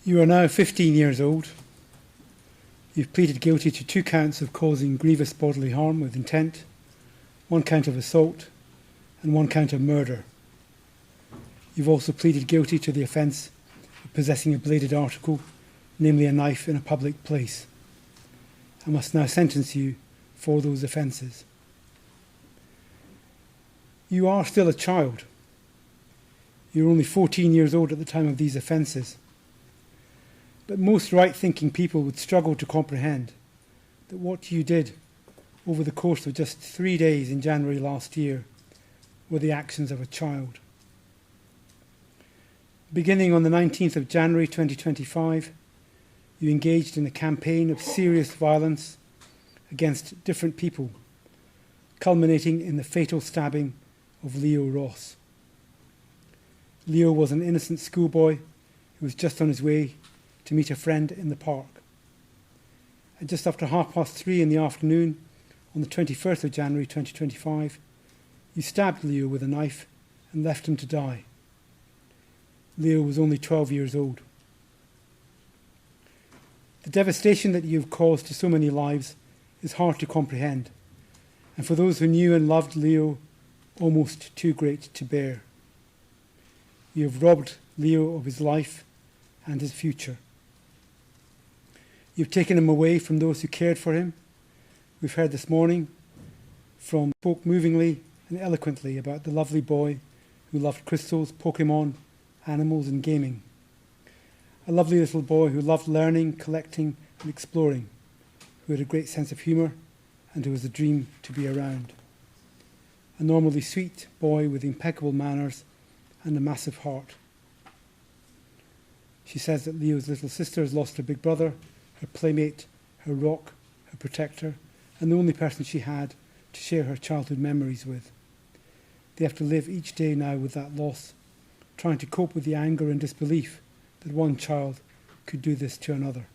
You are now 15 years old. You've pleaded guilty to 2 counts of causing grievous bodily harm with intent, 1 count of assault, and 1 count of murder. You've also pleaded guilty to the offence of possessing a bladed article, namely a knife, in a public place. I must now sentence you for those offences. You are still a child. You're only 14 years old at the time of these offences. But most right-thinking people would struggle to comprehend that what you did over the course of just 3 days in January last year were the actions of a child. Beginning on the 19th of January 2025, you engaged in a campaign of serious violence against different people, culminating in the fatal stabbing of Leo Ross. Leo was an innocent schoolboy who was just on his way to meet a friend in the park. At just after 3:30 in the afternoon, on the 21st of January 2025, you stabbed Leo with a knife and left him to die. Leo was only 12 years old. The devastation that you have caused to so many lives is hard to comprehend, and for those who knew and loved Leo, almost too great to bear. You have robbed Leo of his life and his future. You've taken him away from those who cared for him. We've heard this morning from spoke movingly and eloquently about the lovely boy who loved crystals, Pokemon, animals and gaming. A lovely little boy who loved learning, collecting and exploring, who had a great sense of humour and who was a dream to be around. A normally sweet boy with impeccable manners and a massive heart. She says that Leo's little sister has lost her big brother, her playmate, her rock, her protector, and the only person she had to share her childhood memories with. They have to live each day now with that loss, trying to cope with the anger and disbelief that one child could do this to another.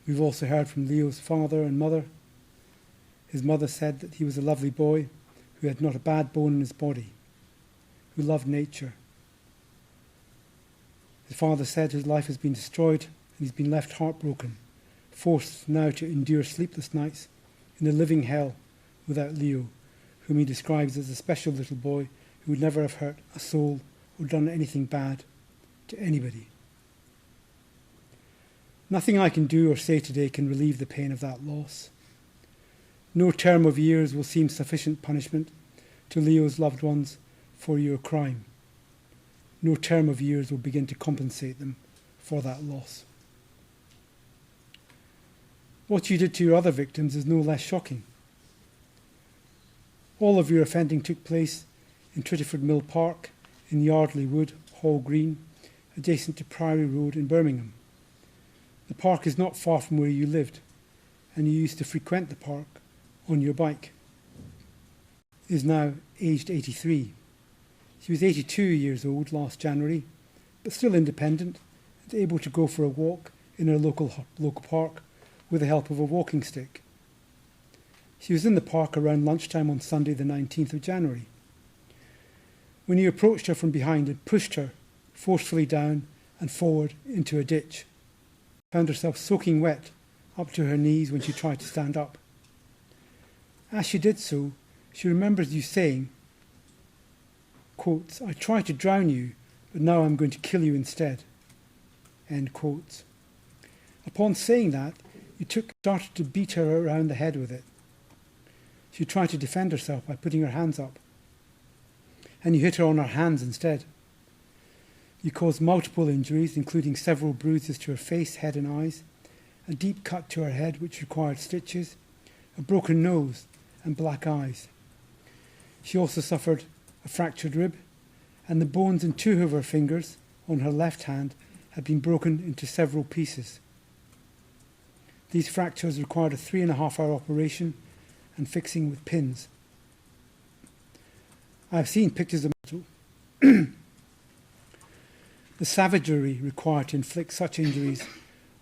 We've also heard from Leo's father and mother. His mother said that he was a lovely boy who had not a bad bone in his body, who loved nature. His father said his life has been destroyed and he's been left heartbroken, forced now to endure sleepless nights in a living hell without Leo, whom he describes as a special little boy who would never have hurt a soul or done anything bad to anybody. Nothing I can do or say today can relieve the pain of that loss. No term of years will seem sufficient punishment to Leo's loved ones for your crime. No term of years will begin to compensate them for that loss. What you did to your other victims is no less shocking. All of your offending took place in Tritterford Mill Park, in Yardley Wood, Hall Green, adjacent to Priory Road in Birmingham. The park is not far from where you lived, and you used to frequent the park on your bike. He is now aged 83. She was 82 years old last January, but still independent and able to go for a walk in her local park with the help of a walking stick. She was in the park around lunchtime on Sunday the 19th of January. When you approached her from behind and pushed her forcefully down and forward into a ditch, found herself soaking wet up to her knees when she tried to stand up. As she did so, she remembers you saying, quotes, "I tried to drown you, but now I'm going to kill you instead." End quotes. Upon saying that, you started to beat her around the head with it. She tried to defend herself by putting her hands up, and you hit her on her hands instead. You caused multiple injuries, including several bruises to her face, head and eyes, a deep cut to her head which required stitches, a broken nose and black eyes. She also suffered a fractured rib, and the bones in 2 of her fingers on her left hand had been broken into several pieces. These fractures required a 3.5-hour operation and fixing with pins. I have seen pictures of the savagery required to inflict such injuries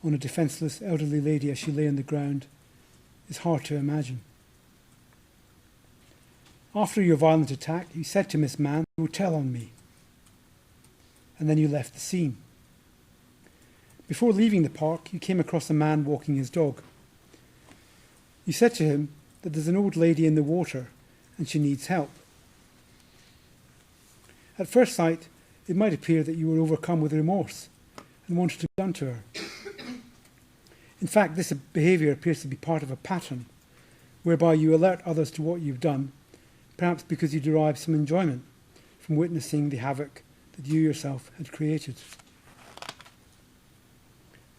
on a defenceless elderly lady as she lay on the ground is hard to imagine. After your violent attack, you said to Miss Mann, "You will tell on me." And then you left the scene. Before leaving the park, you came across a man walking his dog. You said to him that there's an old lady in the water and she needs help. At first sight, it might appear that you were overcome with remorse and wanted to be done to her. In fact, this behaviour appears to be part of a pattern whereby you alert others to what you've done, perhaps because you derive some enjoyment from witnessing the havoc that you yourself had created.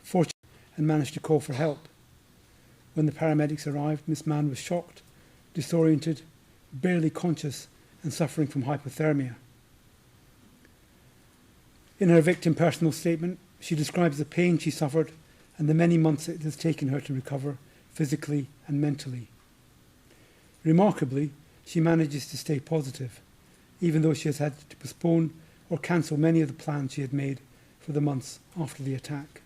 Fortunately, and managed to call for help. When the paramedics arrived, Miss Mann was shocked, disoriented, barely conscious and suffering from hypothermia. In her victim personal statement, she describes the pain she suffered and the many months it has taken her to recover physically and mentally. Remarkably, she manages to stay positive, even though she has had to postpone or cancel many of the plans she had made for the months after the attack.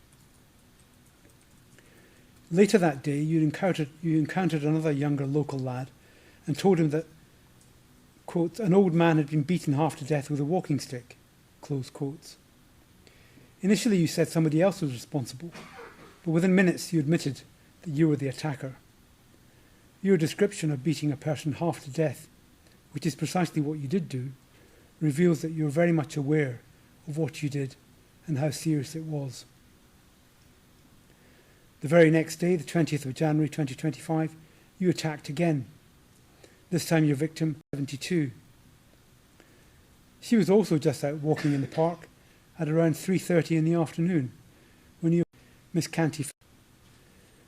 Later that day, you encountered another younger local lad and told him that, quote, an old man had been beaten half to death with a walking stick, close quotes. Initially, you said somebody else was responsible, but within minutes you admitted that you were the attacker. Your description of beating a person half to death, which is precisely what you did do, reveals that you were very much aware of what you did and how serious it was. The very next day, the 20th of January 2025, you attacked again. This time your victim, 72. She was also just out walking in the park at around 3:30 in the afternoon when you, Miss Canty.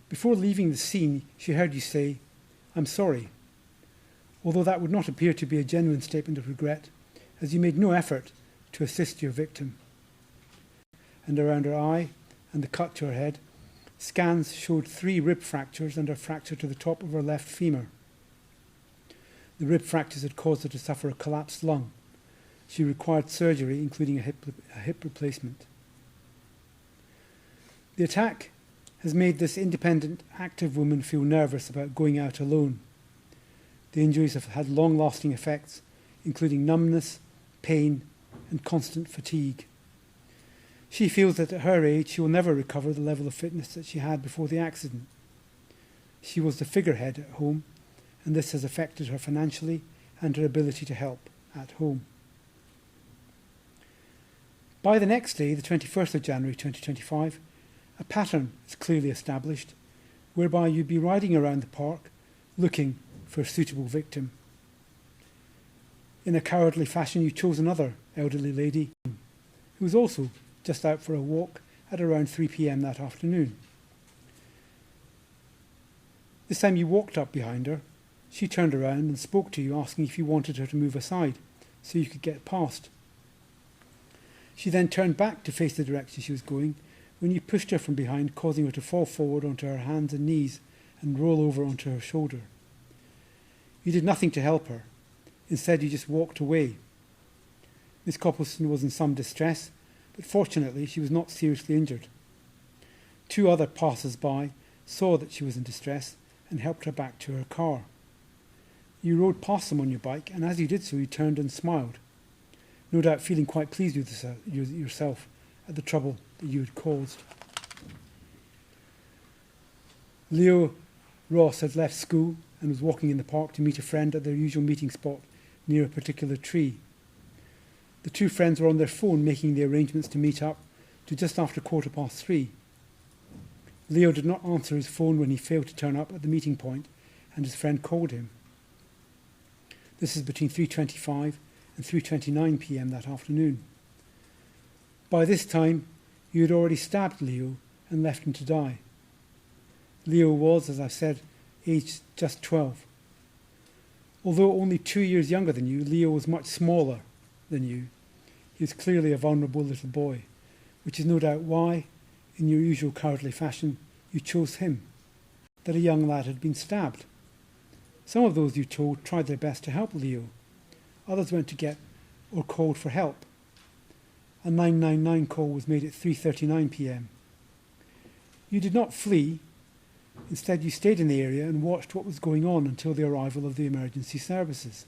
Before leaving the scene, she heard you say, "I'm sorry," although that would not appear to be a genuine statement of regret, as you made no effort to assist your victim. And around her eye and the cut to her head, scans showed 3 rib fractures and a fracture to the top of her left femur. The rib fractures had caused her to suffer a collapsed lung. She required surgery, including a hip replacement. The attack has made this independent, active woman feel nervous about going out alone. The injuries have had long-lasting effects, including numbness, pain, and constant fatigue. She feels that at her age she will never recover the level of fitness that she had before the accident. She was the figurehead at home, and this has affected her financially and her ability to help at home. By the next day, the 21st of January 2025, a pattern is clearly established, whereby you'd be riding around the park looking for a suitable victim. In a cowardly fashion, you chose another elderly lady who was also just out for a walk at around 3 p.m. that afternoon. This time you walked up behind her. She turned around and spoke to you, asking if you wanted her to move aside so you could get past. She then turned back to face the direction she was going when you pushed her from behind, causing her to fall forward onto her hands and knees and roll over onto her shoulder. You did nothing to help her. Instead, you just walked away. Miss Copleston was in some distress, but fortunately she was not seriously injured. 2 other passers-by saw that she was in distress and helped her back to her car. You rode past them on your bike, and as you did so, you turned and smiled, no doubt feeling quite pleased with yourself at the trouble that you had caused. Leo Ross had left school and was walking in the park to meet a friend at their usual meeting spot near a particular tree. The 2 friends were on their phone making the arrangements to meet up to just after 3:15. Leo did not answer his phone when he failed to turn up at the meeting point, and his friend called him. This is between 3:25 and 3:29 p.m. that afternoon. By this time, you had already stabbed Leo and left him to die. Leo was, as I said, aged just 12. Although only 2 years younger than you, Leo was much smaller than you. He was clearly a vulnerable little boy, which is no doubt why, in your usual cowardly fashion, you chose him, that a young lad had been stabbed. Some of those you told tried their best to help Leo. Others went to get or called for help. A 999 call was made at 3:39 p.m. You did not flee. Instead, you stayed in the area and watched what was going on until the arrival of the emergency services.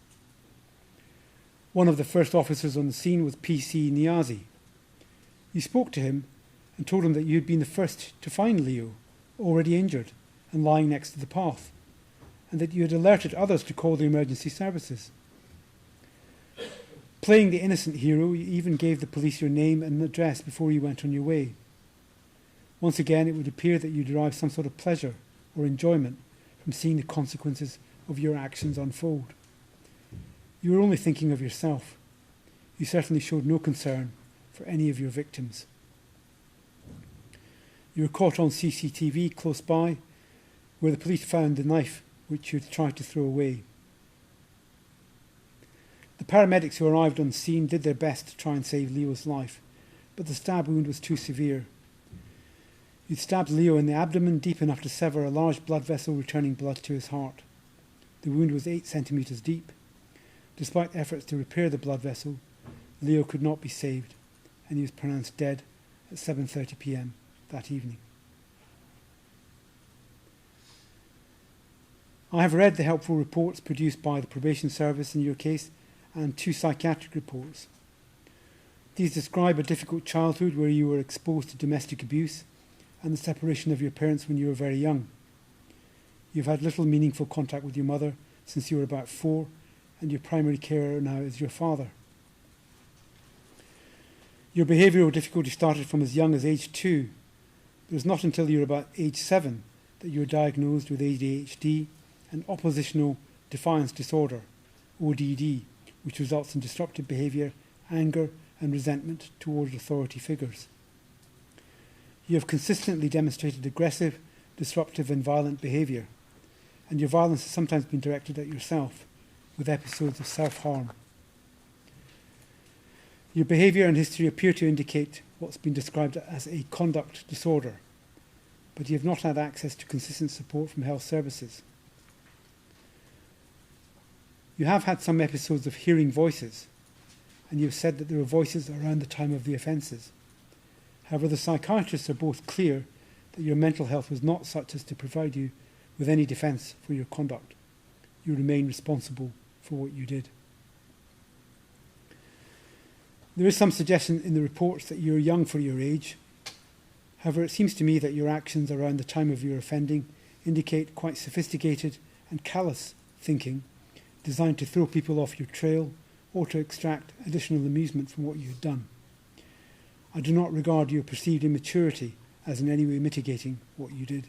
One of the first officers on the scene was PC Niazi. You spoke to him and told him that you had been the first to find Leo, already injured and lying next to the path, and that you had alerted others to call the emergency services. Playing the innocent hero, you even gave the police your name and address before you went on your way. Once again, it would appear that you derived some sort of pleasure or enjoyment from seeing the consequences of your actions unfold. You were only thinking of yourself. You certainly showed no concern for any of your victims. You were caught on CCTV close by, where the police found the knife which you had tried to throw away. The paramedics who arrived on scene did their best to try and save Leo's life, but the stab wound was too severe. You'd stabbed Leo in the abdomen deep enough to sever a large blood vessel, returning blood to his heart. The wound was 8 centimetres deep. Despite efforts to repair the blood vessel, Leo could not be saved, and he was pronounced dead at 7:30 p.m. that evening. I have read the helpful reports produced by the probation service in your case and 2 psychiatric reports. These describe a difficult childhood where you were exposed to domestic abuse and the separation of your parents when you were very young. You've had little meaningful contact with your mother since you were about 4, and your primary carer now is your father. Your behavioural difficulty started from as young as age 2. It was not until you were about age 7 that you were diagnosed with ADHD and oppositional defiance disorder, ODD, which results in disruptive behaviour, anger and resentment towards authority figures. You have consistently demonstrated aggressive, disruptive and violent behaviour, and your violence has sometimes been directed at yourself, with episodes of self-harm. Your behaviour and history appear to indicate what's been described as a conduct disorder, but you have not had access to consistent support from health services. You have had some episodes of hearing voices, and you have said that there were voices around the time of the offences. However, the psychiatrists are both clear that your mental health was not such as to provide you with any defence for your conduct. You remain responsible for what you did. There is some suggestion in the reports that you are young for your age. However, it seems to me that your actions around the time of your offending indicate quite sophisticated and callous thinking designed to throw people off your trail or to extract additional amusement from what you had done. I do not regard your perceived immaturity as in any way mitigating what you did.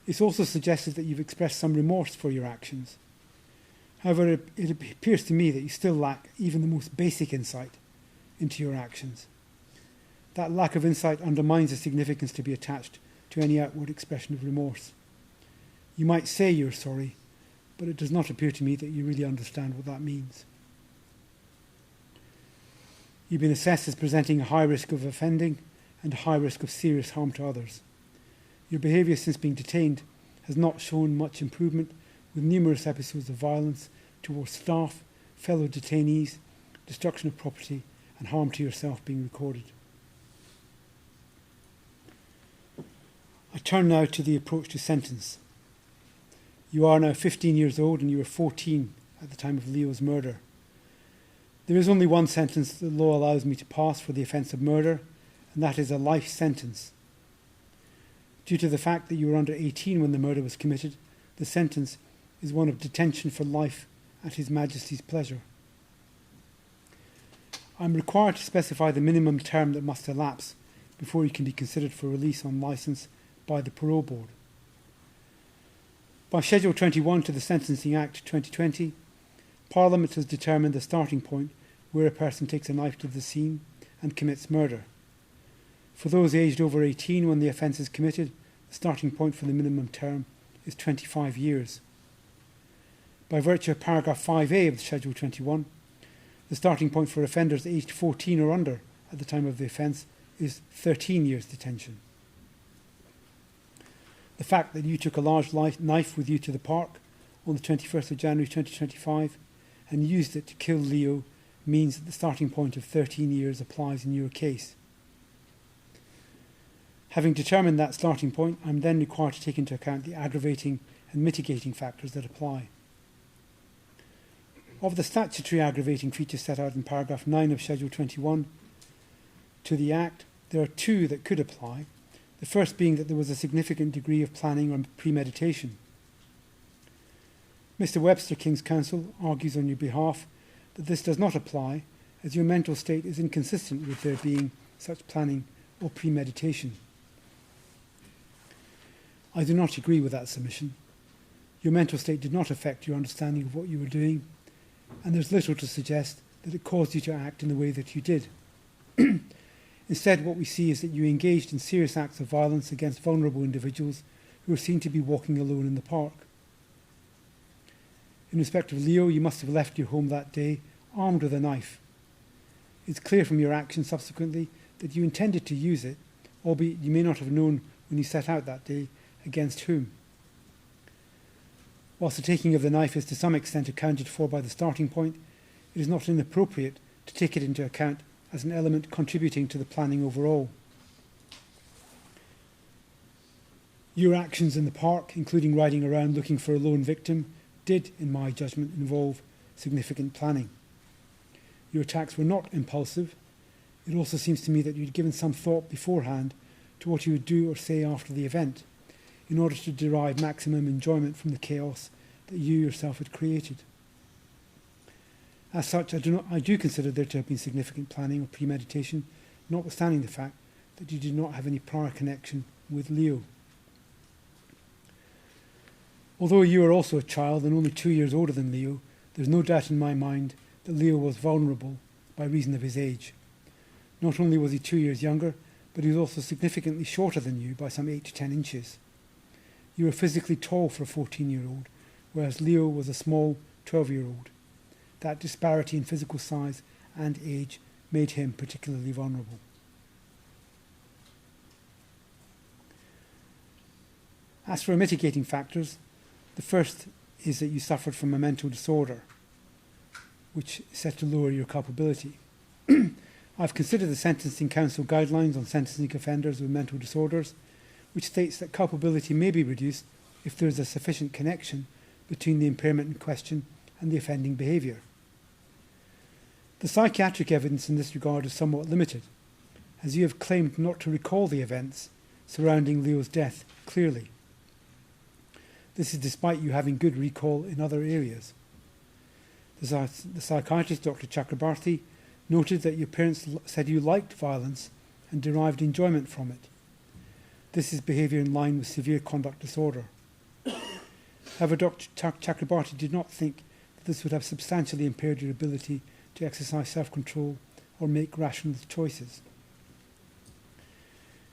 It's also suggested that you've expressed some remorse for your actions. However, it appears to me that you still lack even the most basic insight into your actions. That lack of insight undermines the significance to be attached to any outward expression of remorse. You might say you're sorry, but it does not appear to me that you really understand what that means. You've been assessed as presenting a high risk of offending and a high risk of serious harm to others. Your behaviour since being detained has not shown much improvement, with numerous episodes of violence towards staff, fellow detainees, destruction of property and harm to yourself being recorded. I turn now to the approach to sentence. You are now 15 years old and you were 14 at the time of Leo's murder. There is only one sentence the law allows me to pass for the offence of murder, and that is a life sentence. Due to the fact that you were under 18 when the murder was committed, the sentence is one of detention for life at His Majesty's pleasure. I am required to specify the minimum term that must elapse before you can be considered for release on licence by the Parole Board. By Schedule 21 to the Sentencing Act 2020, Parliament has determined the starting point where a person takes a knife to the scene and commits murder. For those aged over 18 when the offence is committed, the starting point for the minimum term is 25 years. By virtue of paragraph 5A of Schedule 21, the starting point for offenders aged 14 or under at the time of the offence is 13 years detention. The fact that you took a large knife with you to the park on the 21st of January 2025 and used it to kill Leo means that the starting point of 13 years applies in your case. Having determined that starting point, I am then required to take into account the aggravating and mitigating factors that apply. Of the statutory aggravating features set out in paragraph 9 of Schedule 21, to the Act, there are two that could apply, the first being that there was a significant degree of planning or premeditation. Mr. Webster, King's Counsel, argues on your behalf that this does not apply, as your mental state is inconsistent with there being such planning or premeditation. I do not agree with that submission. Your mental state did not affect your understanding of what you were doing, and there's little to suggest that it caused you to act in the way that you did. Instead, what we see is that you engaged in serious acts of violence against vulnerable individuals who were seen to be walking alone in the park. In respect of Leo, you must have left your home that day armed with a knife. It's clear from your actions subsequently that you intended to use it, albeit you may not have known when you set out that day against whom. Whilst the taking of the knife is to some extent accounted for by the starting point, it is not inappropriate to take it into account as an element contributing to the planning overall. Your actions in the park, including riding around looking for a lone victim, did, in my judgment, involve significant planning. Your attacks were not impulsive. It also seems to me that you'd given some thought beforehand to what you would do or say after the event, in order to derive maximum enjoyment from the chaos that you yourself had created. As such, I do consider there to have been significant planning or premeditation, notwithstanding the fact that you did not have any prior connection with Leo. Although you are also a child and only 2 years older than Leo, there is no doubt in my mind that Leo was vulnerable by reason of his age. Not only was he 2 years younger, but he was also significantly shorter than you by some 8 to 10 inches. You were physically tall for a 14-year-old, whereas Leo was a small 12-year-old. That disparity in physical size and age made him particularly vulnerable. As for mitigating factors, the first is that you suffered from a mental disorder, which is set to lower your culpability. I've considered the Sentencing Council guidelines on sentencing offenders with mental disorders, which states that culpability may be reduced if there is a sufficient connection between the impairment in question and the offending behaviour. The psychiatric evidence in this regard is somewhat limited, as you have claimed not to recall the events surrounding Leo's death clearly. This is despite you having good recall in other areas. The psychiatrist, Dr. Chakrabarty, noted that your parents said you liked violence and derived enjoyment from it. This is behaviour in line with severe conduct disorder. However, Dr. Chakrabarty did not think that this would have substantially impaired your ability to exercise self-control or make rational choices.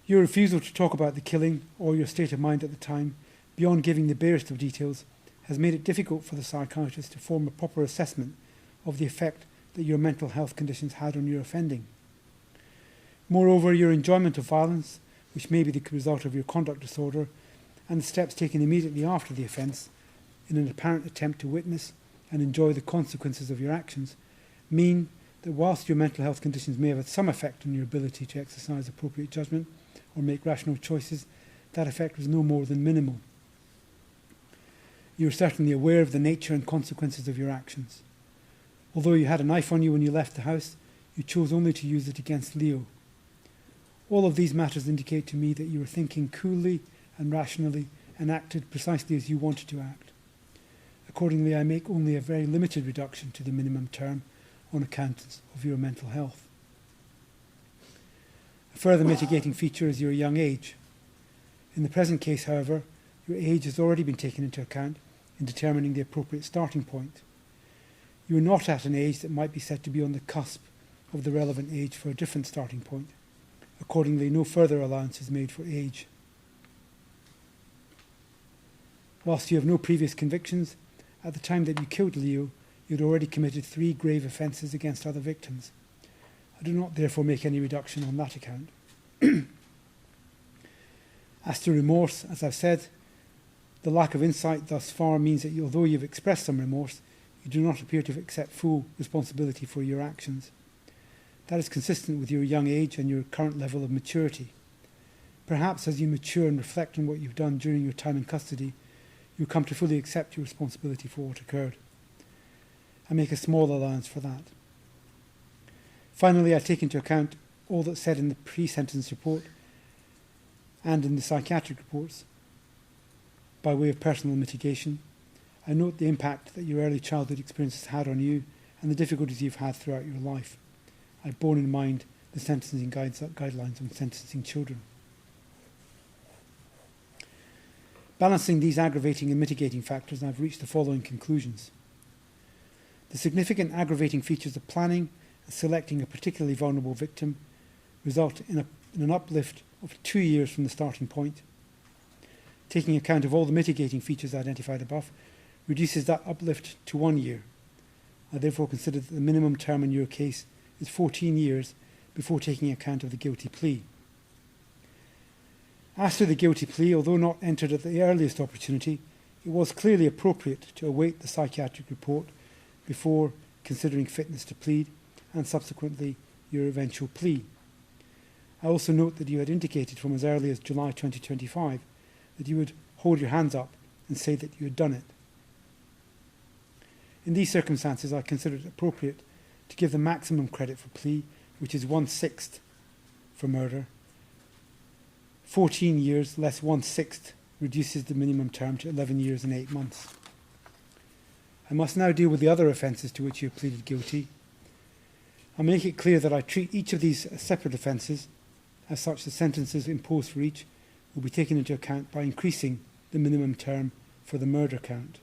Your refusal to talk about the killing or your state of mind at the time, beyond giving the barest of details, has made it difficult for the psychiatrist to form a proper assessment of the effect that your mental health conditions had on your offending. Moreover, your enjoyment of violence, which may be the result of your conduct disorder, and the steps taken immediately after the offence, in an apparent attempt to witness and enjoy the consequences of your actions, mean that whilst your mental health conditions may have had some effect on your ability to exercise appropriate judgment or make rational choices, that effect was no more than minimal. You are certainly aware of the nature and consequences of your actions. Although you had a knife on you when you left the house, you chose only to use it against Leo. All of these matters indicate to me that you were thinking coolly and rationally and acted precisely as you wanted to act. Accordingly, I make only a very limited reduction to the minimum term on account of your mental health. A further mitigating feature is your young age. In the present case, however, your age has already been taken into account in determining the appropriate starting point. You are not at an age that might be said to be on the cusp of the relevant age for a different starting point. Accordingly, no further allowance is made for age. Whilst you have no previous convictions, at the time that you killed Leo, you had already committed 3 grave offences against other victims. I do not therefore make any reduction on that account. As to remorse, as I've said, the lack of insight thus far means that although you've expressed some remorse, you do not appear to accept full responsibility for your actions. That is consistent with your young age and your current level of maturity. Perhaps as you mature and reflect on what you've done during your time in custody, you'll come to fully accept your responsibility for what occurred. I make a small allowance for that. Finally, I take into account all that's said in the pre-sentence report and in the psychiatric reports by way of personal mitigation. I note the impact that your early childhood experiences had on you and the difficulties you've had throughout your life. I've borne in mind the sentencing guidelines on sentencing children. Balancing these aggravating and mitigating factors, I've reached the following conclusions. The significant aggravating features of planning and selecting a particularly vulnerable victim result in an uplift of 2 years from the starting point. Taking account of all the mitigating features identified above, reduces that uplift to 1 year. I therefore consider that the minimum term in your case is 14 years before taking account of the guilty plea. As to the guilty plea, although not entered at the earliest opportunity, it was clearly appropriate to await the psychiatric report before considering fitness to plead and subsequently your eventual plea. I also note that you had indicated from as early as July 2025 that you would hold your hands up and say that you had done it. In these circumstances, I consider it appropriate to give the maximum credit for plea, which is 1/6 for murder. 14 years less 1/6 reduces the minimum term to 11 years and 8 months. I must now deal with the other offences to which you have pleaded guilty. I make it clear that I treat each of these as separate offences. As such, the sentences imposed for each will be taken into account by increasing the minimum term for the murder count.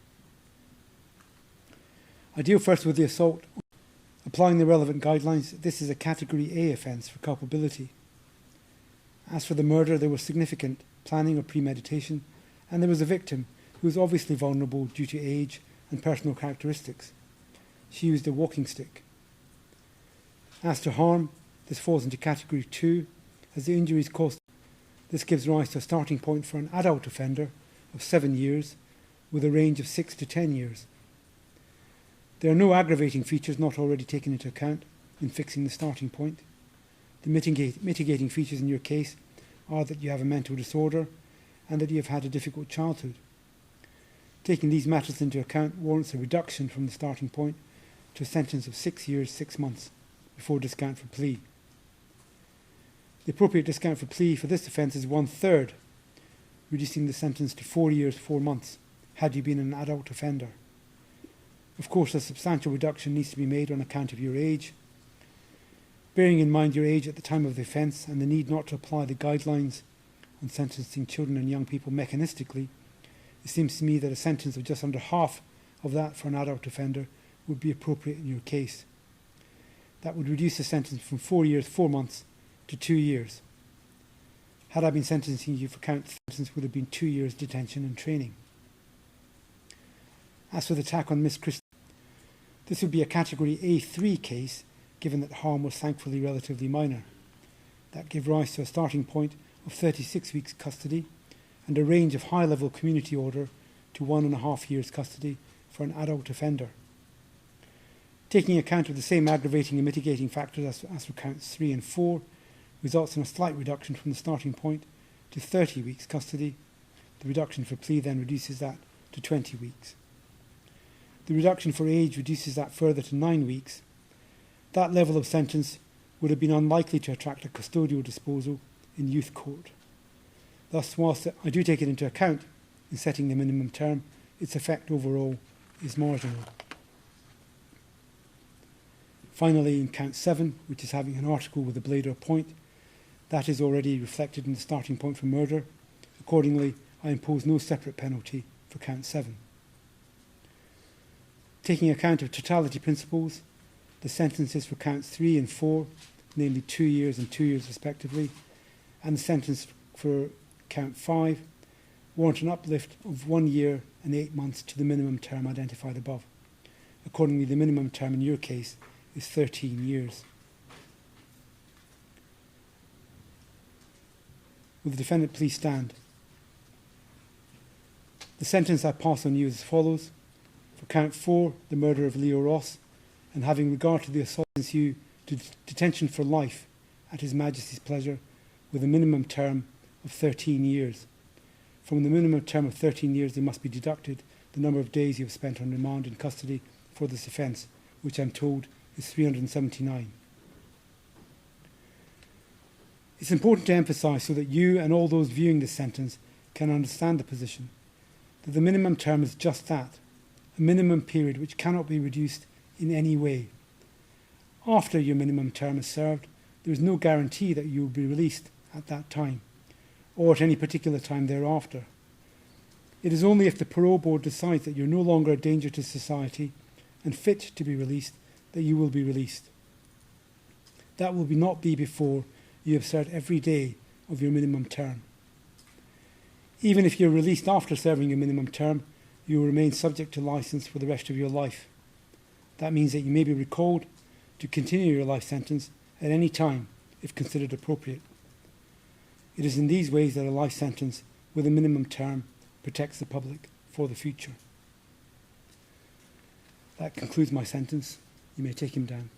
I deal first with the assault. Applying the relevant guidelines, this is a Category A offence for culpability. As for the murder, there was significant planning or premeditation, and there was a victim who was obviously vulnerable due to age and personal characteristics. She used a walking stick. As to harm, this falls into Category 2, as the injuries caused. This gives rise to a starting point for an adult offender of 7 years, with a range of 6 to 10 years. There are no aggravating features not already taken into account in fixing the starting point. The mitigating features in your case are that you have a mental disorder and that you have had a difficult childhood. Taking these matters into account warrants a reduction from the starting point to a sentence of 6 years, 6 months before discount for plea. The appropriate discount for plea for this offence is 1/3, reducing the sentence to 4 years, 4 months, had you been an adult offender. Of course, a substantial reduction needs to be made on account of your age. Bearing in mind your age at the time of the offence and the need not to apply the guidelines on sentencing children and young people mechanistically, it seems to me that a sentence of just under half of that for an adult offender would be appropriate in your case. That would reduce the sentence from 4 years, 4 months to 2 years. Had I been sentencing you for count, the sentence would have been 2 years detention and training. As for the attack on Miss Christie, this would be a Category A3 case, given that harm was thankfully relatively minor. That gave rise to a starting point of 36 weeks custody and a range of high-level community order to 1.5 years custody for an adult offender. Taking account of the same aggravating and mitigating factors as for counts 3 and 4, results in a slight reduction from the starting point to 30 weeks custody. The reduction for plea then reduces that to 20 weeks. The reduction for age reduces that further to 9 weeks. That level of sentence would have been unlikely to attract a custodial disposal in youth court. Thus, whilst I do take it into account in setting the minimum term, its effect overall is marginal. Finally, in count 7, which is having an article with a blade or point, that is already reflected in the starting point for murder. Accordingly, I impose no separate penalty for count 7. Taking account of totality principles, the sentences for counts 3 and 4, namely 2 years and 2 years respectively, and the sentence for count 5, warrant an uplift of 1 year and 8 months to the minimum term identified above. Accordingly, the minimum term in your case is 13 years. Will the defendant please stand? The sentence I pass on you is as follows. For count 4, the murder of Leo Ross, and having regard to the assault against you, to detention for life at His Majesty's pleasure, with a minimum term of 13 years. From the minimum term of 13 years, there must be deducted the number of days you have spent on remand in custody for this offence, which I'm told is 379. It's important to emphasise so that you and all those viewing this sentence can understand the position, that the minimum term is just that, a minimum period which cannot be reduced in any way. After your minimum term is served, there is no guarantee that you will be released at that time, or at any particular time thereafter. It is only if the parole board decides that you're no longer a danger to society and fit to be released that you will be released. That will not be before you have served every day of your minimum term. Even if you're released after serving your minimum term, you will remain subject to licence for the rest of your life. That means that you may be recalled to continue your life sentence at any time if considered appropriate. It is in these ways that a life sentence with a minimum term protects the public for the future. That concludes my sentence. You may take him down.